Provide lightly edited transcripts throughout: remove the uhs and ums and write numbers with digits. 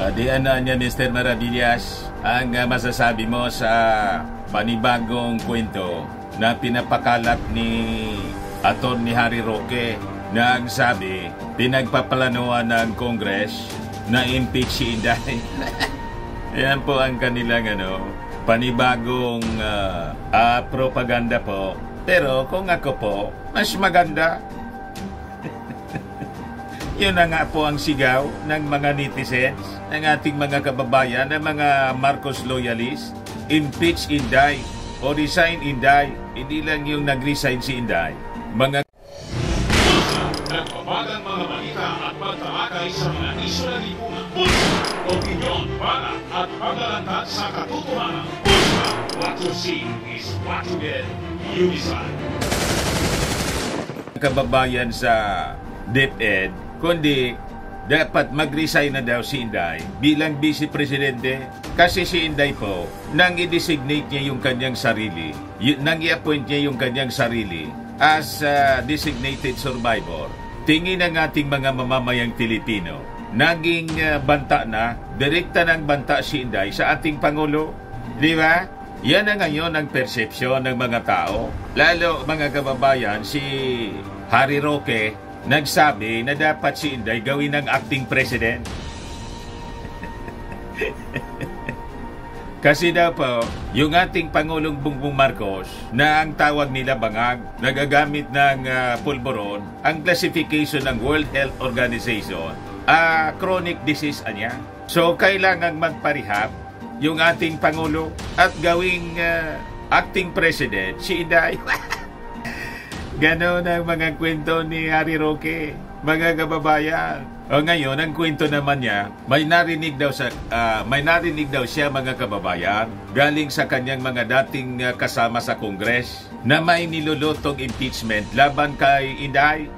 Di ano niya, Mr. Maravillas, ang masasabi mo sa panibagong kwento na pinapakalat ni Atty. Harry Roque na ang sabi, pinagpaplanuhan ng Congress na impeach si Inday. Yan po ang kanilang panibagong propaganda po. Pero kung ako po, mas maganda. Yun na nga po ang sigaw ng mga netizens, ng ating mga kababayan, ng mga Marcos loyalists. Impeach Inday o resign Inday. Hindi lang yung nag-resign si Inday. Mga nagpapagang mga balita at pagtalakay sa mga isyu ng lipunan. Pulsa, opinyon, para at paglalantad sa katotohanan. Pulsa, what you see is what you get. Unisan. Kababayan sa DepEd, kundi dapat mag-resign na daw si Inday bilang Vice Presidente kasi si Inday po, nang i-designate niya yung kanyang sarili, nang i-appoint niya yung kanyang sarili as designated survivor, tingin ng ating mga mamamayang Pilipino, naging banta na, direkta ng banta si Inday sa ating Pangulo. Di ba? Yan na ngayon ang persepsyon ng mga tao. Lalo mga kababayan, si Harry Roque nagsabi na dapat si Inday gawin ng acting president. Kasi daw po, yung ating Pangulong Bongbong Marcos na ang tawag nila bangag, nagagamit ng pulburon, ang classification ng World Health Organization, chronic disease niya. So, kailangan magparehab yung ating Pangulo at gawing acting president si Inday. Ganon ang mga kwento ni Harry Roque, mga kababayan. O ngayon, ang kwento naman niya, may narinig daw siya mga kababayan, galing sa kanyang mga dating kasama sa Congress, na may nilulutong impeachment laban kay Inday.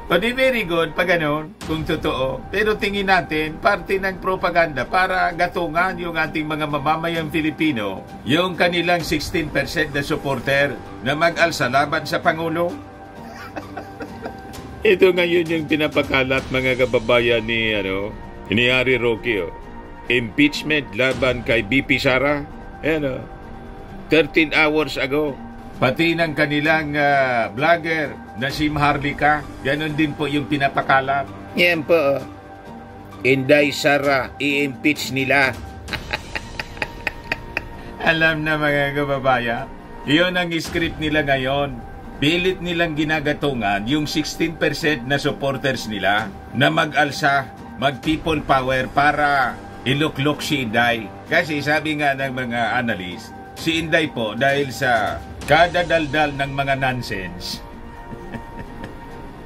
O di very good pa ganon, kung totoo. Pero tingin natin, parte ng propaganda para gatungan yung ating mga mamamayang Filipino, yung kanilang 16% na supporter na mag-alsa laban sa Pangulo. Ito ngayon yung pinapakalat mga kababayan ni Harry Roque. Impeachment laban kay BP Sara. 13 hours ago. Pati ng kanilang vlogger na si Maharlika, ganon din po yung pinapakalat. Yan po. Inday Sara, i-impeach nila. Alam na mga kababayan, yun ang script nila ngayon. Pilit nilang ginagatungan yung 16% na supporters nila na mag-alsa, mag-people power para iluklok si Inday. Kasi sabi nga ng mga analyst, si Inday po dahil sa kadadaldal ng mga nonsense,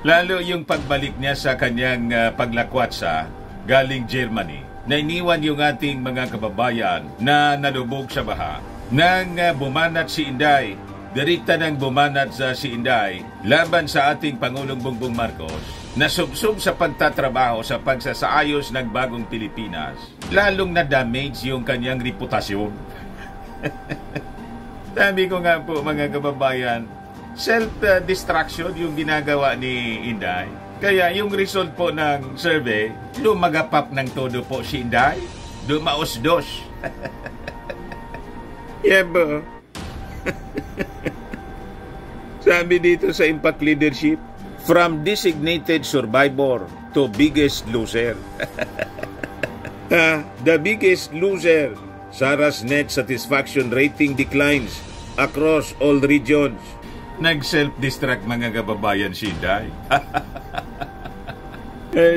lalo yung pagbalik niya sa kanyang paglakwat sa galing Germany, na iniwan yung ating mga kababayan na nalubog sa baha, nang bumanat si Inday, direkta nang bumanat si Inday laban sa ating Pangulong Bongbong Marcos, na subsub sa pagtatrabaho sa pagsasaayos ng bagong Pilipinas, lalong na-damage yung kanyang reputasyon. Sabi ko nga po mga kababayan, self-destruction yung ginagawa ni Inday. Kaya yung result po ng survey, lumagapap ng todo po si Inday, dumaos-dos. Yeah po. Sabi dito sa Impact Leadership, from designated survivor to biggest loser. The biggest loser. Sara's net satisfaction rating declines across all regions. Nag-self-destruct mga kababayan si Inday.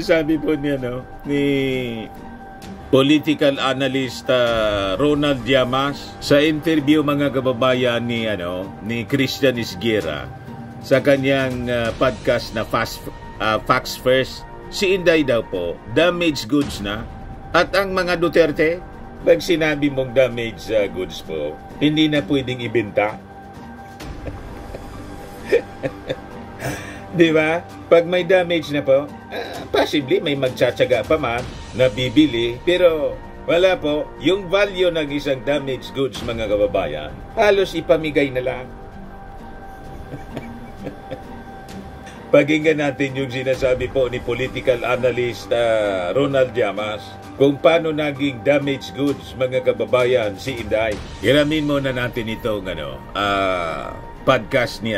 Sabi po niya ni political analyst Ronald Llamas sa interview mga kababayan ni Christian Isguera sa kanyang podcast na Facts First, si Inday daw po damaged goods na, at ang mga Duterte, pag sinabi mong damaged goods po, hindi na pwedeng ibenta. Di ba? Pag may damage na po, possibly may magtsatsaga pa man na bibili, pero wala po. Yung value ng isang damaged goods, mga kababayan, halos ipamigay na lang. Pakinggan natin yung sinasabi po ni political analyst Ronald Llamas. kung paano naging damaged goods, mga kababayan, si Inday. Hiramin muna natin itong podcast ni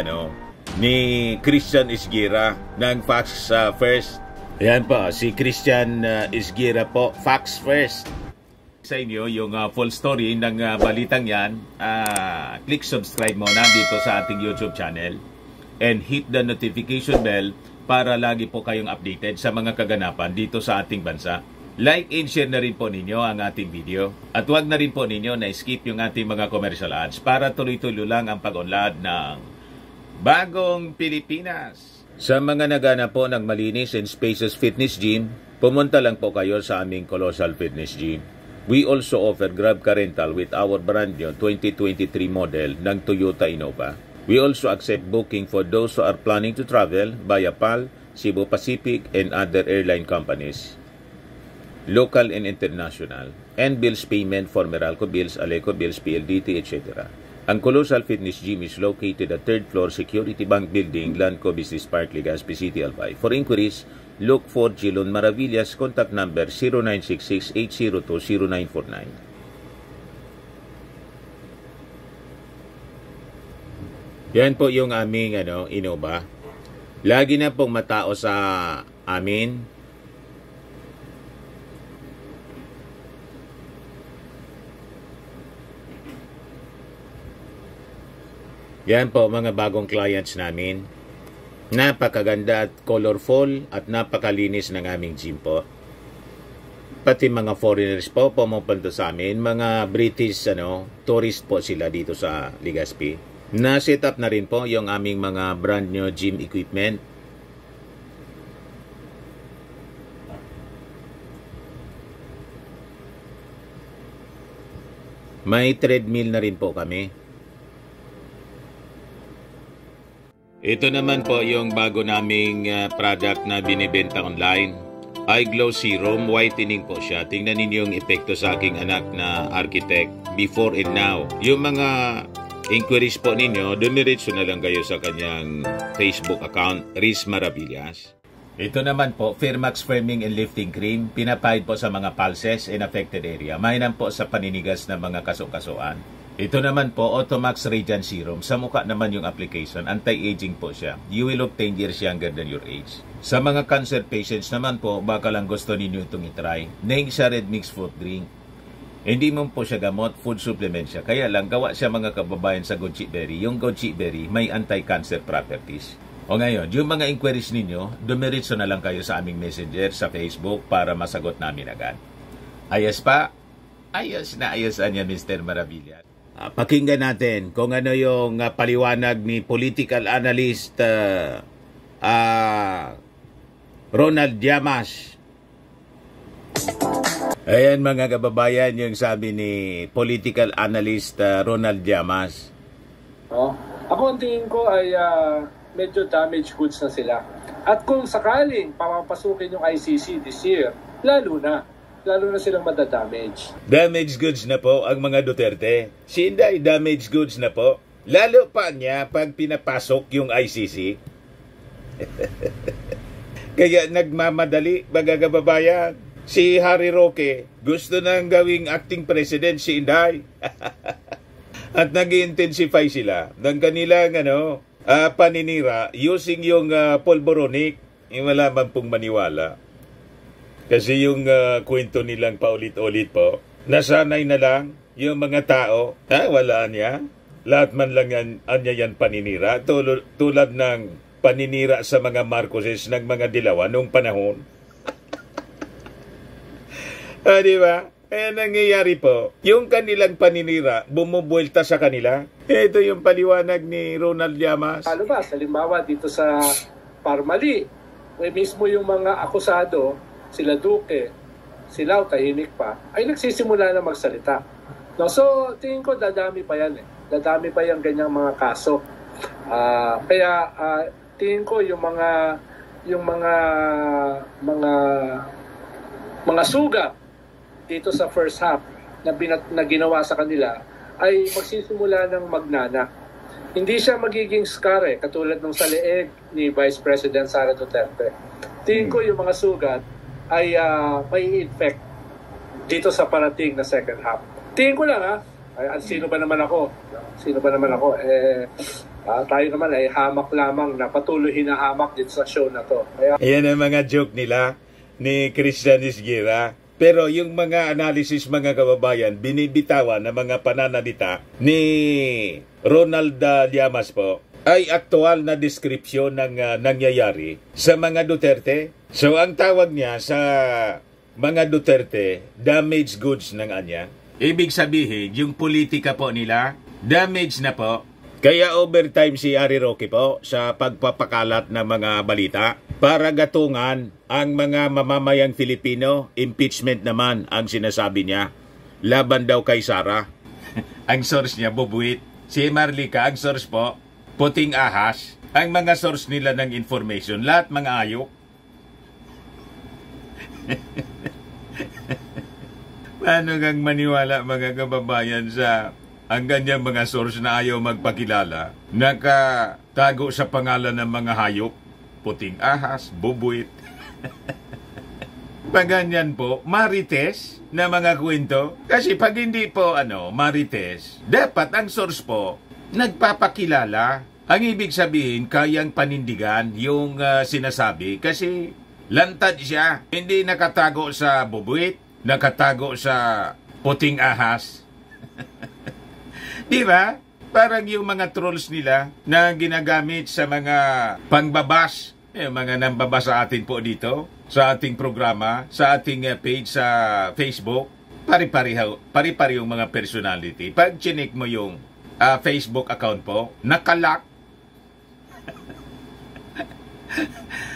Christian Isguera ng Facts First. Ayan po, si Christian Isguera po, Facts First. Sa inyo yung full story ng balitang yan, click subscribe muna dito sa ating YouTube channel and hit the notification bell para lagi po kayong updated sa mga kaganapan dito sa ating bansa. Like and share na rin po ninyo ang ating video. At huwag na rin po ninyo na skip yung ating mga commercial ads para tuloy-tuloy lang ang pag-unlad ng Bagong Pilipinas. Sa mga nagana po ng malinis and spacious fitness gym, pumunta lang po kayo sa aming Colossal Fitness Gym. We also offer Grab Car Rental with our brand new 2023 model ng Toyota Innova. We also accept booking for those who are planning to travel via PAL, Cebu Pacific, and other airline companies, local and international, and bills payment for Meralco Bills, Aleco Bills, PLDT, etc. Ang Colossal Fitness Gym is located at 3rd floor Security Bank Building, Lanco Business Park, Legazpi City, Albay. For inquiries, look for Gilon Maravillas, contact number 0966-802-0949. Yan po yung aming Innova. Lagi na pong matao sa amin. Yan po mga bagong clients namin. Napakaganda at colorful at napakalinis ng aming gym po. Pati mga foreigners po pumupunta sa amin, mga British tourist po sila dito sa Legazpi. Na-set up na rin po yung aming mga brand new gym equipment. May treadmill na rin po kami. Ito naman po yung bago naming product na binibenta online. Eye Glow Serum, whitening po siya. Tingnan ninyo yung epekto sa aking anak na architect before and now. Yung mga inquiries po ninyo, dumiretso na lang kayo sa kanyang Facebook account, Riz Maravillas. Ito naman po, Firmax Firming and Lifting Cream, pinapahid po sa mga pulses in affected area. Mainam po sa paninigas ng mga kaso-kasuan. Ito naman po, Automax Radiant Serum. Sa mukha naman yung application, anti-aging po siya. You will look 10 years younger than your age. Sa mga cancer patients naman po, baka lang gusto ninyo itong itry. Neng siya red mixed fruit drink. Hindi mo po siya gamot, food supplement siya. Kaya lang, gawa siya mga kababayan sa goji berry. Yung goji berry may anti-cancer properties. O ngayon, yung mga inquiries ninyo, dumiretso na lang kayo sa aming messenger sa Facebook para masagot namin agad. Ayos pa? Ayos na ayos niya, Mr. Maravilla. Pakinggan natin kung ano yung paliwanag ni political analyst Ronald Llamas. Ayan mga kababayan, yung sabi ni political analyst Ronald Llamas. Ako ang tingin ko ay medyo damaged goods na sila. At kung sakaling papapasukin yung ICC this year, lalo na silang madadamage. Damaged goods na po ang mga Duterte. Si Inday, damaged goods na po. Lalo pa niya pag pinapasok yung ICC. Kaya nagmamadali, mga kababayan. Si Harry Roque, gusto nang gawing acting president si Inday. At nag-intensify sila ng kanilang paninira using yung polboronic. Wala man pong maniwala. Kasi yung kwento nilang paulit-ulit po, nasanay na lang yung mga tao. Wala niya. Lahat man lang yan paninira. Tulad ng paninira sa mga Marcoses ng mga dilawan noong panahon. Di ba? Kaya nangyayari po, yung kanilang paninira, bumubuelta sa kanila. Ito yung paliwanag ni Ronald Llamas. Ano ba? Halimbawa dito sa Parmali, mismo yung mga akusado, sila Duque, sila tahimik pa, ay nagsisimula na magsalita. No, so, tingin ko dadami pa yan eh. Dadami pa yung ganyang mga kaso. Kaya tingin ko yung mga sugat dito sa first half na ginawa sa kanila ay magsisimula ng magnana. Hindi siya magiging scar katulad ng sa leeg ni Vice President Sara Duterte. Tingin ko yung mga sugat ay may infect dito sa parating na second half. Tingin ko lang sino ba naman ako? Tayo naman ay hamak lamang na patuloy hinahamak dito sa show na to. Kaya, ayan ang mga joke nila ni Christian Isguera. Pero yung mga analysis, mga kababayan, binibitawan ng mga pananalita ni Ronald Llamas po, ay aktual na deskripsyon ng nangyayari sa mga Duterte. So ang tawag niya sa mga Duterte, damaged goods ng anya. Ibig sabihin, yung politika po nila, damaged na po. Kaya overtime si Harry Roque po sa pagpapakalat ng mga balita para gatungan ang mga mamamayang Filipino. Impeachment naman ang sinasabi niya. Laban daw kay Sara. Ang source niya, bubuit. Si Marlica, ang source po, puting ahas. Ang mga source nila ng information, lahat mga ayok. Paano kang maniwala, mga kababayan, sa ang ganyang mga source na ayaw magpakilala, nakatago sa pangalan ng mga hayop, puting ahas, bubuit. Pag ganyan po, marites na mga kwento. Kasi pag hindi po marites, dapat ang source po nagpapakilala. Ang ibig sabihin, kayang panindigan yung sinasabi kasi lantad siya. Hindi nakatago sa bubuit, nakatago sa puting ahas. Di ba? Parang yung mga trolls nila na ginagamit sa mga pangbabas, mga nambabas sa atin po dito, sa ating programa, sa ating page sa Facebook, pari-pari yung mga personality. Pag chinik mo yung Facebook account po, nakalock.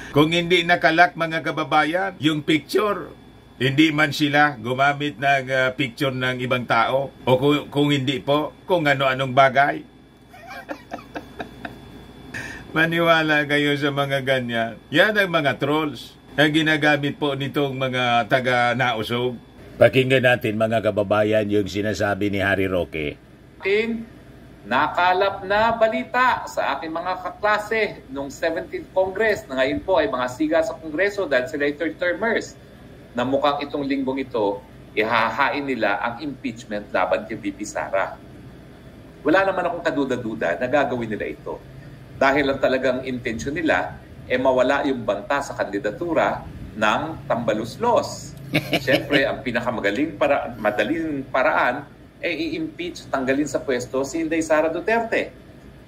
Kung hindi nakalock, mga kababayan, yung picture, hindi man sila gumamit ng picture ng ibang tao o kung hindi po, kung ano-anong bagay. Maniwala kayo sa mga ganyan. Yan ang mga trolls na ginagamit po nitong mga taga-nausog. Pakinggan natin, mga kababayan, yung sinasabi ni Harry Roque. Nakalap na balita sa aking mga kaklase noong 17th Congress na ngayon po ay mga siga sa Kongreso dahil sila ay third-termers, na mukhang itong linggong ito, ihahain nila ang impeachment laban kay VP Sara. Wala naman akong kaduda-duda na gagawin nila ito. Dahil lang talagang intention nila, mawala yung banta sa kandidatura ng tambaluslos. Siyempre, ang pinakamagaling madaling paraan, i-impeach, tanggalin sa pwesto si Inday Sara Duterte.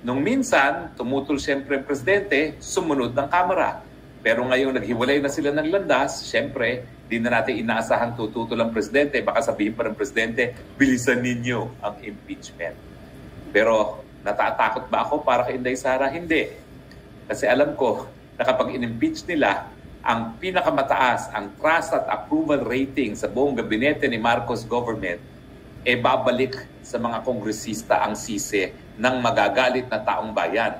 Nung minsan, tumutol siyempre ang presidente, sumunod ng kamera. Pero ngayong naghiwalay na sila ng landas, siyempre, di na natin inaasahan tututol ang presidente. Baka sabihin pa ng presidente, bilisan ninyo ang impeachment. Pero natatakot ba ako para kay Inday Sara? Hindi. Kasi alam ko na kapag in-impeach nila, ang pinakamataas, ang trust at approval rating sa buong gabinete ni Marcos government, babalik sa mga kongresista ang sisi ng magagalit na taong bayan.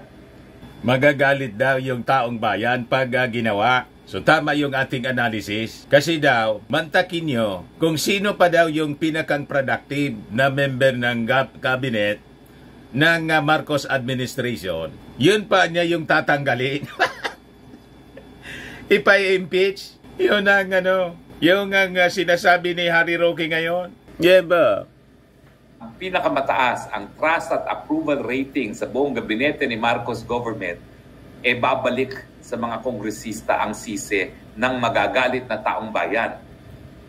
Magagalit daw yung taong bayan pag ginawa. So tama yung ating analysis. Kasi daw, mantakin nyo kung sino pa daw yung pinakang productive na member ng cabinet ng Marcos administration. Yun pa niya yung tatanggalin. Ipa-impeach. Yun ang yung sinasabi ni Harry Roque ngayon. Yeah ba? Ang pinakamataas, ang trust at approval rating sa buong gabinete ni Marcos government, babalik sa mga kongresista ang sisi ng magagalit na taong bayan.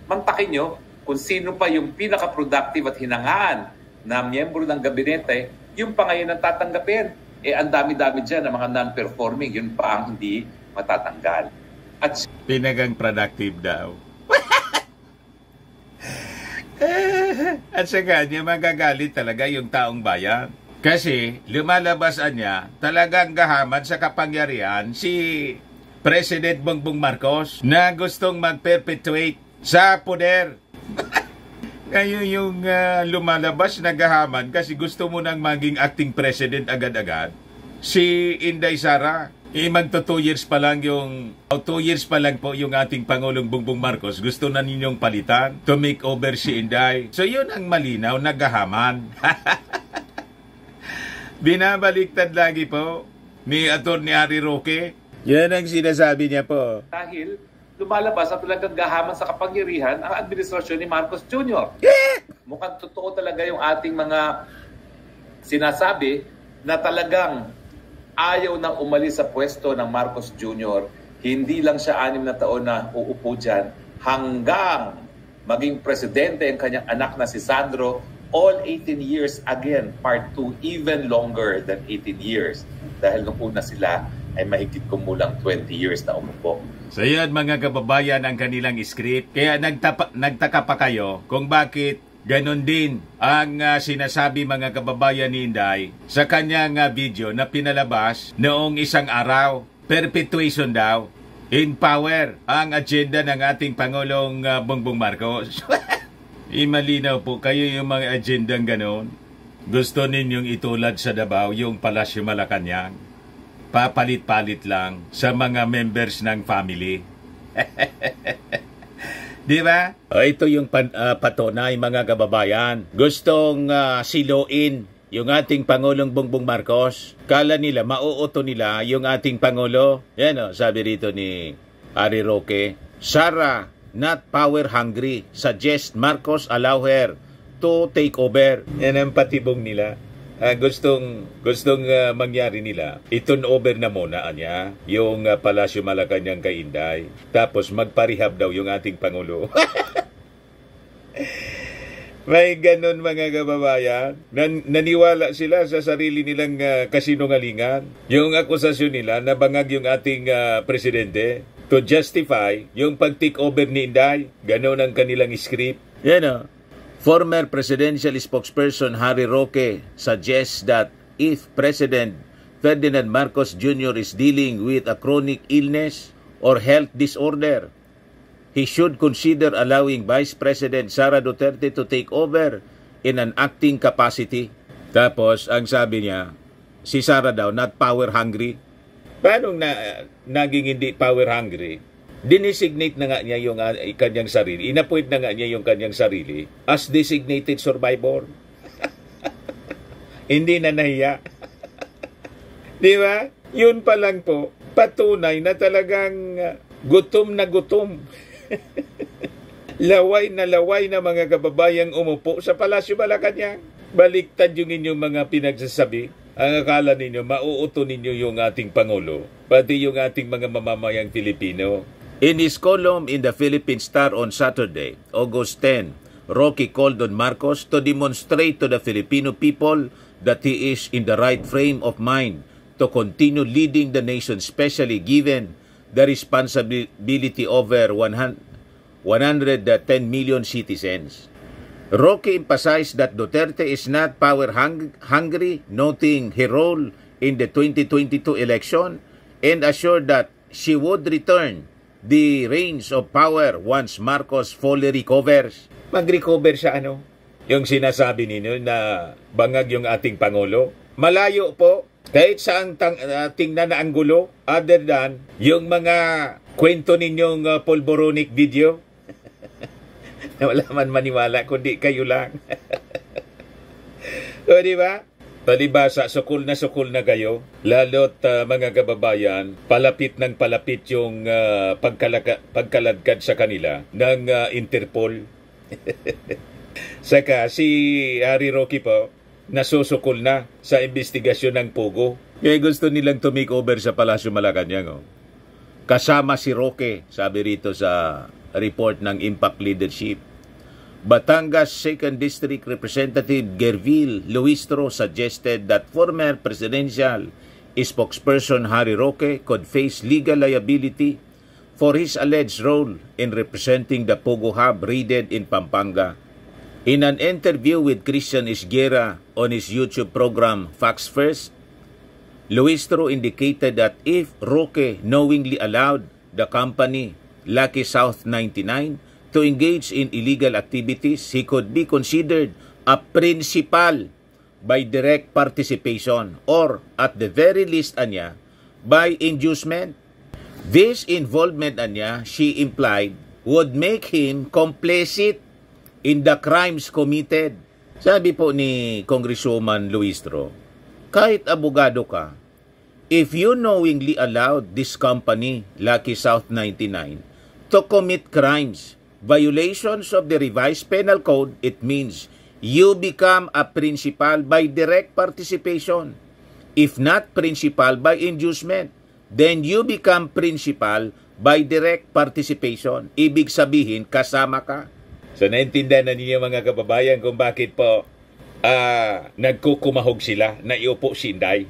Mantakin nyo kung sino pa yung pinaka-productive at hinangaan na miyembro ng gabinete, yung pa ngayon ang tatanggapin. Ang dami-dami dyan ng mga non-performing, yun pa ang hindi matatanggal. At pinagang productive daw. At sa kanya magagalit talaga yung taong bayan. Kasi lumalabas niya talagang gahaman sa kapangyarihan si President Bongbong Marcos na gustong mag-perpetuate sa poder. Ngayon yung lumalabas na gahaman kasi gusto mo nang maging acting president agad-agad. Si Inday Sara, magto 2 years pa lang 2 years pa lang po yung ating Pangulong Bongbong Marcos. Gusto na ninyong palitan to make over si Inday. So yun ang malinaw na gahaman. Binabaliktad lagi po ni Atty. Harry Roque. Yan ang sinasabi niya po. Dahil lumalabas at talagang gahaman sa kapangyarihan ang administrasyon ni Marcos Jr. Mukhang totoo talaga yung ating mga sinasabi na talagang ayaw nang umalis sa pwesto ng Marcos Jr. Hindi lang siya 6 na taon na uupo dyan hanggang maging presidente ang kanyang anak na si Sandro, all 18 years again, part 2, even longer than 18 years. Dahil nung una sila ay mahigit kumulang 20 years na umupo. So yun mga kababayan ang kanilang script. Kaya nagtaka pa kayo kung bakit ganon din ang sinasabi mga kababayan ni Inday sa kanyang video na pinalabas noong isang araw. Perpetuation daw. In power ang agenda ng ating Pangulong Bongbong Marcos. Imalinaw po kayo yung mga agendang ganon. Gusto ninyong itulad sa Davao yung Palasyo Malacanang. Papalit-palit lang sa mga members ng family. Di ba? Ito yung patunay mga kababayan. Gustong siluin yung ating Pangulong Bongbong Marcos. Kala nila, mauuto nila yung ating Pangulo. Yan o, sabi rito ni Harry Roque, Sara, not power hungry. Suggest Marcos allow her to take over. Yan ang patibong nila. Gustong mangyari nila. I-turn over na muna niya yung Palasyo Malacanang kay Inday. Tapos magparehab daw yung ating Pangulo. May ganon mga kababayan. Naniwala sila sa sarili nilang kasinungalingan. Yung akusasyon nila na bangag yung ating presidente to justify yung pag-take over ni Inday. Ganon ang kanilang script. Yan o. Former presidential spokesperson Harry Roque suggests that if President Ferdinand Marcos Jr. is dealing with a chronic illness or health disorder, he should consider allowing Vice President Sara Duterte to take over in an acting capacity. Tapos, ang sabi niya, si Sara daw, not power hungry. Paano naging hindi power hungry? Dinesignate na nga niya yung kanyang sarili. Inappoint na nga niya yung kanyang sarili as designated survivor. Hindi na nahiya. Di ba? Yun pa lang po, patunay na talagang gutom na gutom. Laway na mga kababayang umupo sa Palasyo Malacanang. Baliktad yung inyong mga pinagsasabi. Ang akala ninyo, mauuto ninyo yung ating Pangulo, pati yung ating mga mamamayang Filipino. In his column in the Philippine Star on Saturday, August 10, Roque called on Marcos to demonstrate to the Filipino people that he is in the right frame of mind to continue leading the nation, especially given the responsibility over 110 million citizens. Roque emphasized that Duterte is not power hungry, noting her role in the 2022 election and assured that she would return the reins of power once Marcos fully recovers. Mag-recover siya ano? Yung sinasabi ninyo na bangag yung ating Pangulo. Malayo po. Kahit saan tingnan na ang gulo, other than yung mga kwento ninyong pulboronic video. Na wala man maniwala, kundi kayo lang. O, di ba? Palibasa, sukul na kayo. Lalo't mga kababayan, palapit yung pagkaladkad sa kanila ng Interpol. Saka si Harry Roque po, nasusukol na sa investigasyon ng Pogo. Kaya gusto nilang to-make over sa Palasyo Malacanang. Kasama si Roque, sabi rito sa report ng Impact Leadership. Batangas 2nd District Representative Gervil Luistro suggested that former presidential spokesperson Harry Roque could face legal liability for his alleged role in representing the Pogo Hub raided in Pampanga. In an interview with Christian Isguera on his YouTube program Facts First, Luistro indicated that if Roque knowingly allowed the company Lucky South 99 to engage in illegal activities, he could be considered a principal by direct participation or at the very least by inducement. This involvement she implied, would make him complicit in the crimes committed. Sabi po ni Congresswoman Luistro, kahit abogado ka, if you knowingly allowed this company, Lucky South 99, to commit crimes. Violations of the revised penal code, it means you become a principal by direct participation. If not principal by inducement, then you become principal by direct participation. Ibig sabihin, kasama ka. So, naintindihan na ninyo mga kababayan kung bakit po nagkukumahog sila na iupo si Inday.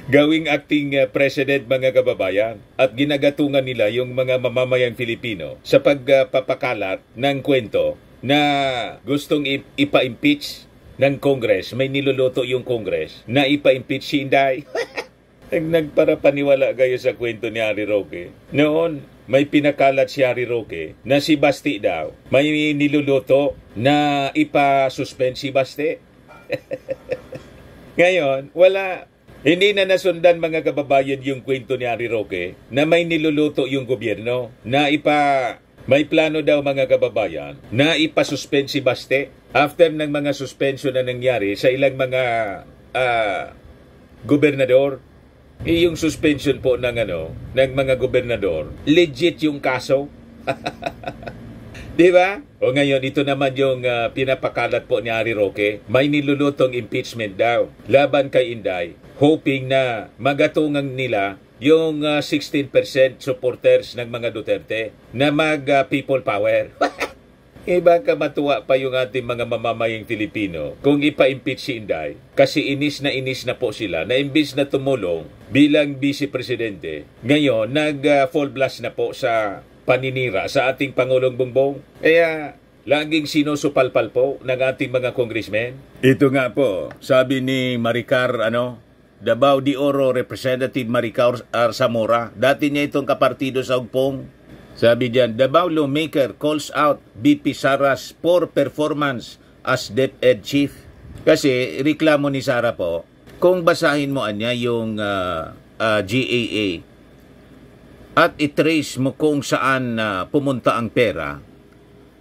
Gawing acting president mga kababayan at ginagatungan nila yung mga mamamayang Filipino sa pagpapakalat ng kwento na gustong ipa-impeach ng Congress. May niluluto yung Congress na ipa-impeach si Inday. Nagparapaniwala kayo sa kwento ni Harry Roque. Noon, may pinakalat si Harry Roque na si Basti daw. May niluluto na ipa-suspend si Basti. Ngayon, wala. Hindi na nasundan mga kababayan yung kwento ni Harry Roque na may niluluto yung gobyerno na may plano daw mga kababayan na ipa-suspend si Basti after ng mga suspension na nangyari sa ilang mga gobernador. Yung suspension po ng mga gobernador, legit yung kaso. Di ba? O ngayon, ito naman yung pinapakalat po ni Harry Roque. May nilulutong impeachment daw laban kay Inday, hoping na magatungan nila yung 16% supporters ng mga Duterte na mag-people power. Baka matuwa pa yung ating mga mamamayang Filipino kung ipa-impeach si Inday kasi inis na po sila na imbis na tumulong bilang Vice Presidente, ngayon nag-full blast na po sa paninira sa ating Pangulong Bongbong. Kaya laging sinusupalpal po ng ating mga congressmen. Ito nga po, sabi ni Maricar, Davao de Oro Representative Maricar Zamora, dati niya itong kapartido sa Ugpong. Sabi diyan, Davao lawmaker calls out BP Sara's poor performance as DepEd chief. Kasi reklamo ni Sara po, kung basahin mo anya yung GAA at itrace mo kung saan pumunta ang pera,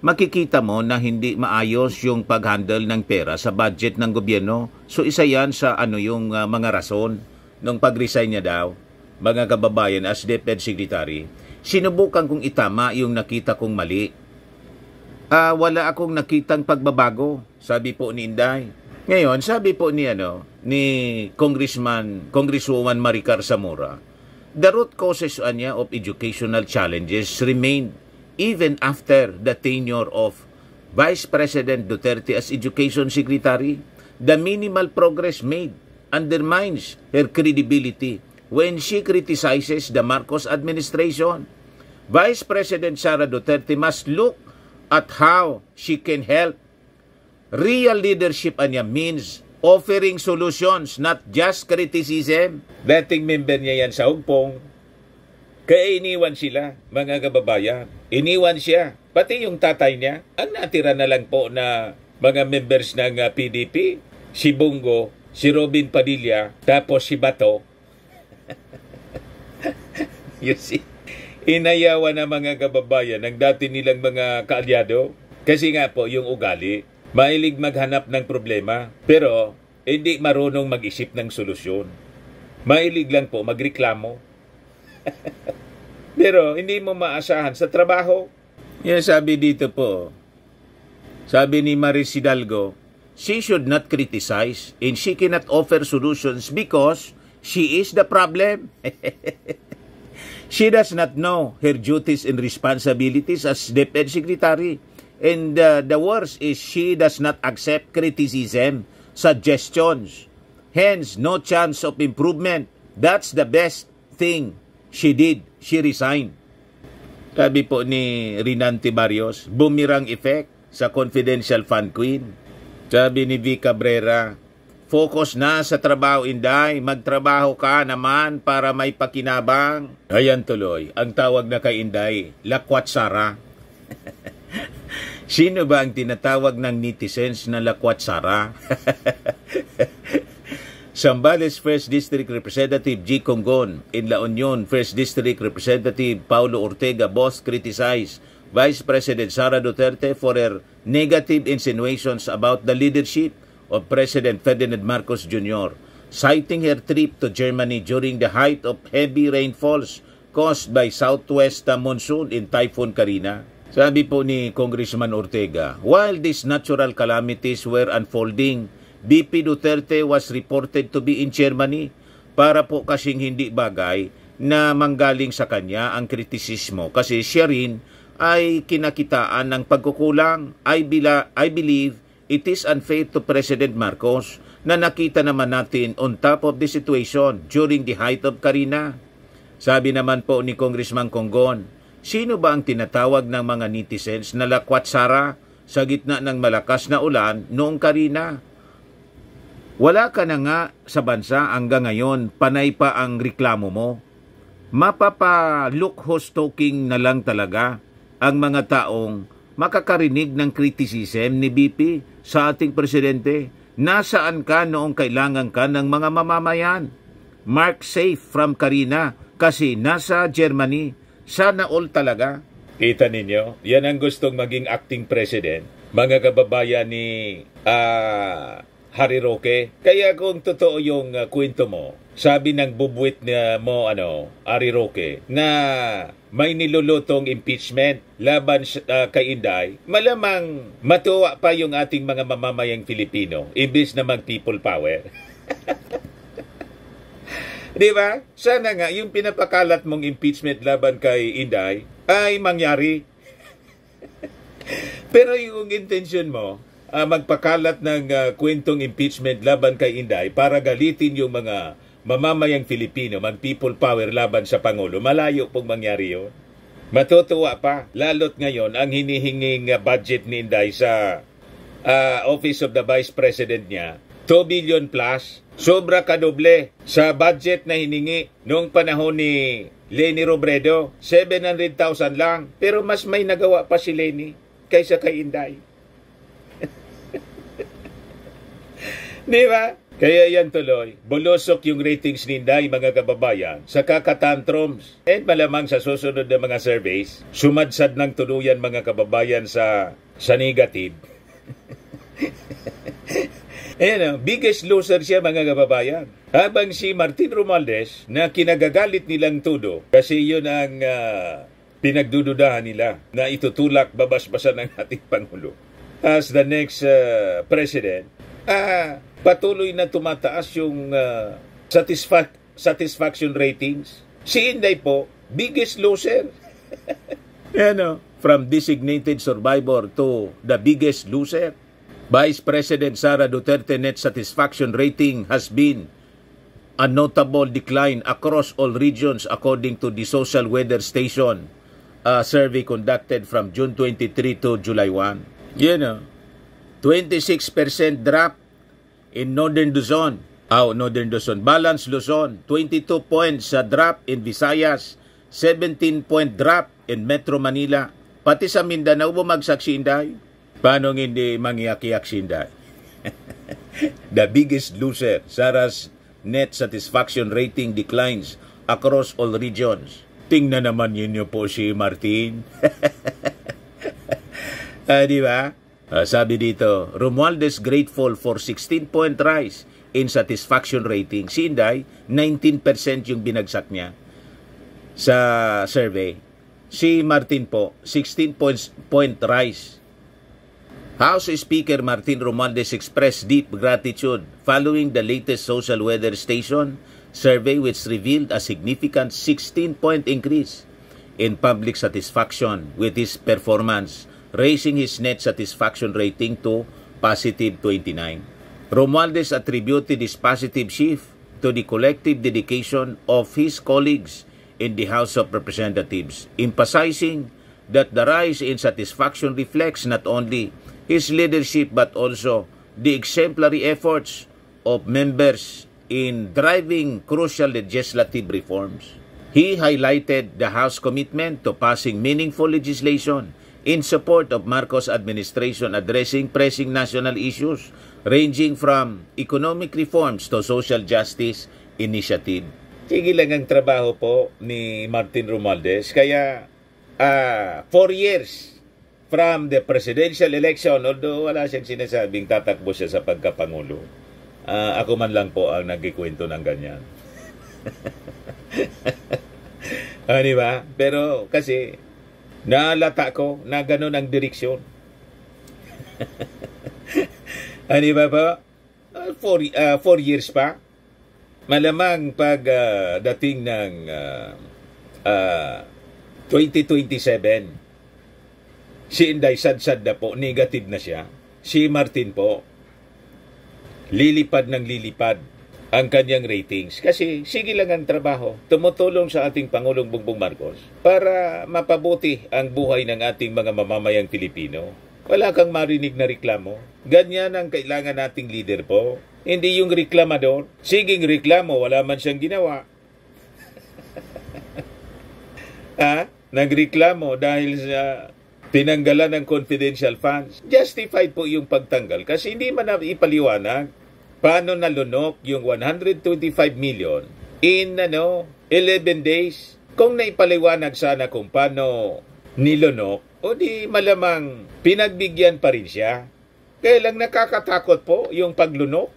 makikita mo na hindi maayos yung pag-handle ng pera sa budget ng gobyerno. So isa yan sa yung mga rason nung pag-resign niya daw, mga kababayan, as DepEd Secretary. Sinubukan kong itama yung nakita kong mali. Wala akong nakitang pagbabago, sabi po ni Inday. Ngayon, sabi po ni Congresswoman Maricar Zamora, the root causes of educational challenges remain even after the tenure of Vice President Duterte as Education Secretary. The minimal progress made undermines her credibility when she criticizes the Marcos administration. Vice President Sara Duterte must look at how she can help. Real leadership means offering solutions, not just criticism. Dating member niya yan sa Ugpong. Kaya iniwan sila, mga kababayan. Iniwan siya. Pati yung tatay niya, ang natira na lang po na mga members ng PDP, si Bongo, si Robin Padilla, tapos si Bato. You see? Inayawan na mga kababayan ng dati nilang mga kaalyado. Kasi nga po, yung ugali, mahilig maghanap ng problema, pero hindi marunong mag-isip ng solusyon. Mahilig lang po magreklamo. Pero hindi mo maasahan sa trabaho. Yan sabi dito po, sabi ni Maris Hidalgo, she should not criticize and she cannot offer solutions because she is the problem. She does not know her duties and responsibilities as DepEd Secretary. And the worst is she does not accept criticism, suggestions. Hence, no chance of improvement. That's the best thing she did. She resigned. Sabi po ni Rinante Barrios, boomerang effect sa confidential fund queen. Sabi ni V. Cabrera, focus na sa trabaho, Inday. Magtrabaho ka naman para may pakinabang. Ayan tuloy, ang tawag na kay Inday, Lakwat Sara. Sino ba ang tinatawag ng netizens na Lakwat Sara? Zambales 1st District Representative G. Congon in La Union 1st District Representative Paulo Ortega both criticized Vice President Sara Duterte for her negative insinuations about the leadership of President Ferdinand Marcos Jr., citing her trip to Germany during the height of heavy rainfalls caused by southwest monsoon in Typhoon Karina. Sabi po ni Congressman Ortega, while these natural calamities were unfolding, BP Duterte was reported to be in Germany para po kasing hindi bagay na manggaling sa kanya ang kritisismo kasi siya rin ay kinakitaan ng pagkukulang. I believe it is unfair to President Marcos na nakita naman natin on top of the situation during the height of Karina. Sabi naman po ni Congressman Conggon, sino ba ang tinatawag ng mga netizens na lakwatsara sa gitna ng malakas na ulan noong Karina? Wala ka na nga sa bansa hanggang ngayon, panay pa ang reklamo mo. Mapapa-look-ho-stoking na lang talaga ang mga taong makakarinig ng criticism ni BP sa ating presidente. Nasaan ka noong kailangan ka ng mga mamamayan? Mark safe from Karina kasi nasa Germany. Sana all talaga. Kita ninyo, yan ang gustong maging acting president. Mga kababayan ni Harry Roque. Kaya kung totoo yung kwento mo, sabi ng bubwit na mo, Harry Roque, na may nilulutong impeachment laban kay Inday, malamang matuwa pa yung ating mga mamamayang Filipino, imbis na mag-people power. Di ba? Sana nga yung pinapakalat mong impeachment laban kay Inday ay mangyari. Pero yung intention mo, magpakalat ng kwentong impeachment laban kay Inday para galitin yung mga mamamayang Filipino, mag-people power laban sa Pangulo, malayo pong mangyari yun. Matutuwa pa, lalot ngayon ang hinihinging budget ni Inday sa Office of the Vice President niya, 2 billion plus, sobra kadoble sa budget na hiningi noong panahon ni Leni Robredo, 700,000 lang, pero mas may nagawa pa si Leni kaysa kay Inday. Di ba? Kaya yan tuloy, bulusok yung ratings ni Inday, mga kababayan, sa kakatantrums. And malamang sa susunod na mga surveys, sumadsad ng tuluyan, mga kababayan, sa negative. Ayan, biggest loser siya, mga kababayan. Habang si Martin Romualdez, na kinagagalit nilang todo, kasi yun ang pinagdududahan nila, na itutulak babas-basan ng ating Pangulo as the next president, patuloy na tumataas yung satisfaction ratings. Si Inday po, biggest loser. From designated survivor to the biggest loser. Vice President Sara Duterte net satisfaction rating has been a notable decline across all regions according to the Social Weather Station survey conducted from June 23 to July 1. 26% drop in Northern Luzon. Northern Luzon. Balance Luzon. 22 points sa drop in Visayas. 17-point drop in Metro Manila. Pati sa Mindanao bumagsak si Inday. Paano hindi mangyak-yak si Inday? The biggest loser. Sara's net satisfaction rating declines across all regions. Tingnan naman yun po si Martin. Di ba? Sabi dito, Romualdez grateful for 16-point rise in satisfaction rating. Si Inday, 19% yung binagsak niya sa survey. Si Martin po, 16-point rise. House Speaker Martin Romualdez expressed deep gratitude following the latest Social Weather Station survey which revealed a significant 16-point increase in public satisfaction with his performance, raising his net satisfaction rating to positive 29. Romualdez attributed this positive shift to the collective dedication of his colleagues in the House of Representatives, emphasizing that the rise in satisfaction reflects not only his leadership but also the exemplary efforts of members in driving crucial legislative reforms. He highlighted the House commitment to passing meaningful legislation in support of Marcos administration addressing pressing national issues ranging from economic reforms to social justice initiative. Sige lang ang trabaho po ni Martin Romualdez. Kaya 4 years from the presidential election, although wala siyang sinasabing tatakbo siya sa pagkapangulo, ako man lang po ang nagkikwento ng ganyan. Di ba? Pero kasi naalata ko na ganun ang direksyon. Di ba po? 4 years pa. Malamang pag dating ng 2027, si Inday sad-sad na po, negative na siya. Si Martin po, lilipad ng lilipad ang kanyang ratings. Kasi sige lang ang trabaho. Tumutulong sa ating Pangulong Bongbong Marcos para mapabuti ang buhay ng ating mga mamamayang Pilipino. Wala kang marinig na reklamo. Ganyan ang kailangan nating leader po. Hindi yung reklamador. Siging reklamo, wala man siyang ginawa. Nagreklamo dahil sa tinanggalan ng confidential funds. Justified po yung pagtanggal kasi hindi man ipaliwanag paano nalunok yung 125 million in 11 days. Kung naipaliwanag sana kung paano nilunok, o di malamang pinagbigyan pa rin siya. Kaya lang nakakatakot po yung paglunok.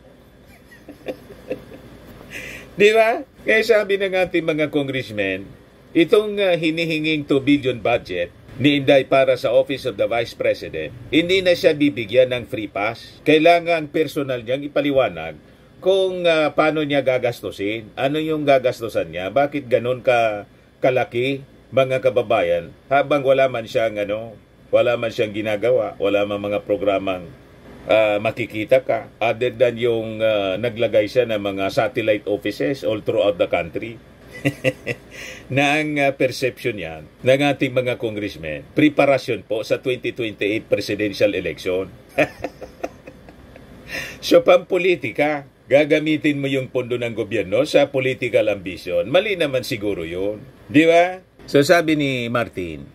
Di ba? Kaya sabi ng ating mga congressmen, itong hinihinging 2 billion budget ni Inday para sa Office of the Vice President, hindi na siya bibigyan ng free pass. Kailangan personal niyang ipaliwanag kung paano niya gagastusin, ano yung gagastusan niya, bakit ganun kalaki, mga kababayan, habang wala man siyang ginagawa, wala man mga programang makikita ka, other than yung naglagay siya ng mga satellite offices all throughout the country. Na ang perception yan ng ating mga congressmen, preparasyon po sa 2028 presidential election. So, pampolitika, gagamitin mo yung pondo ng gobyerno sa political ambition. Mali naman siguro yun. Di ba? So, sabi ni Martin,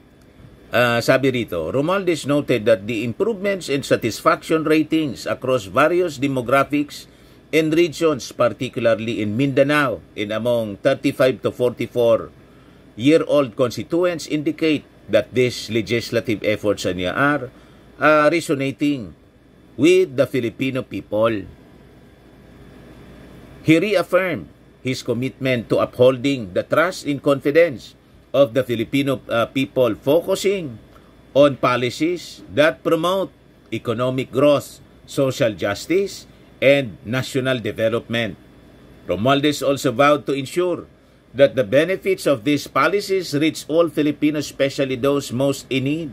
sabi rito, Romualdez noted that the improvements in satisfaction ratings across various demographics and regions, particularly in Mindanao, in among 35 to 44-year-old constituents, indicate that these legislative efforts niya are resonating with the Filipino people. He reaffirmed his commitment to upholding the trust and confidence of the Filipino people, focusing on policies that promote economic growth, social justice, and national development. Romualdez also vowed to ensure that the benefits of these policies reach all Filipinos, especially those most in need.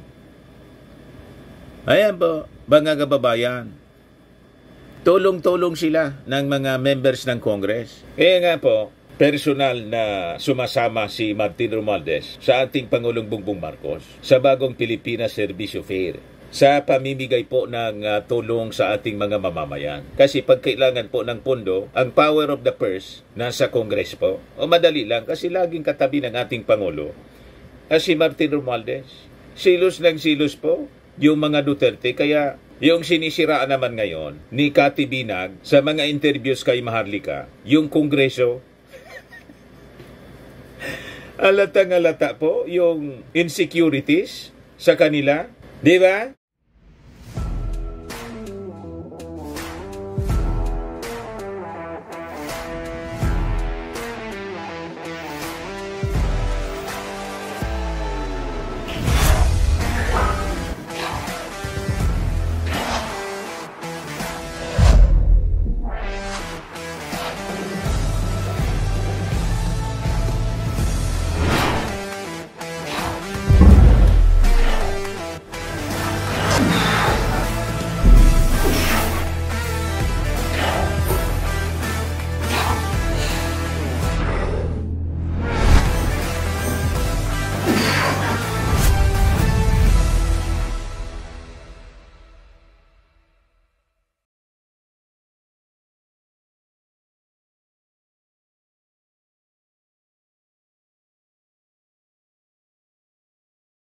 Ayan po, mga kababayan, tulong-tulong sila ng mga members ng Congress. Kaya nga po, personal na sumasama si Martin Romualdez sa ating Pangulong Bongbong Marcos sa bagong Pilipinas Servicio Fair, sa pamimigay po ng tulong sa ating mga mamamayan. Kasi pag kailangan po ng pondo, ang power of the purse nasa Congress po. O madali lang kasi laging katabi ng ating Pangulo si Martin Romualdez. Silos ng silos po yung mga Duterte. Kaya yung sinisiraan naman ngayon ni Cathy Binag sa mga interviews kay Maharlika, yung Kongreso, alatang-alata po yung insecurities sa kanila. Di ba?